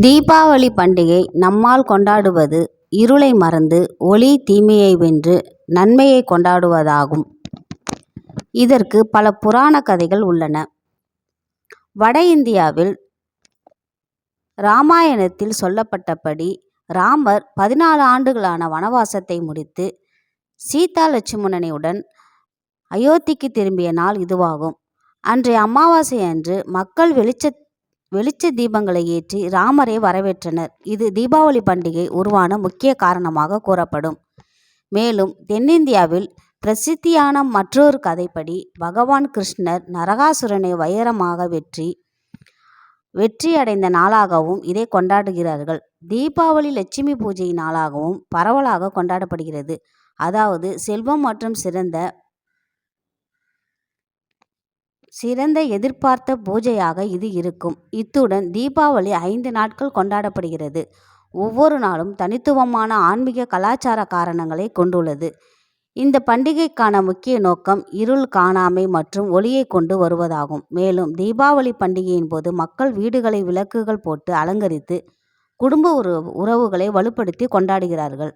தீபாவளி பண்டிகை நம்மால் கொண்டாடுவது இருளை மறந்து ஒளி தீமையை வென்று நன்மையை கொண்டாடுவதாகும். இதற்கு பல புராண கதைகள் உள்ளன. வட இந்தியாவில் இராமாயணத்தில் சொல்லப்பட்டபடி ராமர் 14 ஆண்டுகளான வனவாசத்தை முடித்து சீதா லட்சுமணனுடன் அயோத்திக்கு திரும்பிய நாள் இதுவாகும். அன்றைய அமாவாசை அன்று மக்கள் வெளிச்ச தீபங்களை ஏற்றி ராமரை வரவேற்றனர். இது தீபாவளி பண்டிகை உருவான முக்கிய காரணமாக கூறப்படும். மேலும் தென்னிந்தியாவில் பிரசித்தியான மற்றொரு கதைப்படி பகவான் கிருஷ்ணர் நரகாசுரனை வைரமாக வெற்றி அடைந்த நாளாகவும் இதை கொண்டாடுகிறார்கள். தீபாவளி லட்சுமி பூஜை நாளாகவும் பரவலாக கொண்டாடப்படுகிறது. அதாவது செல்வம் மற்றும் சிறந்த எதிர்பார்த்த பூஜையாக இது இருக்கும். இத்துடன் தீபாவளி 5 நாட்கள் கொண்டாடப்படுகிறது. ஒவ்வொரு நாளும் தனித்துவமான ஆன்மீக கலாச்சார காரணங்களை கொண்டுள்ளது. இந்த பண்டிகைக்கான முக்கிய நோக்கம் இருள் காணாமை மற்றும் ஒளியை கொண்டு வருவதாகும். மேலும் தீபாவளி பண்டிகையின் போது மக்கள் வீடுகளை விளக்குகள் போட்டு அலங்கரித்து குடும்ப உறவுகளை வலுப்படுத்தி கொண்டாடுகிறார்கள்.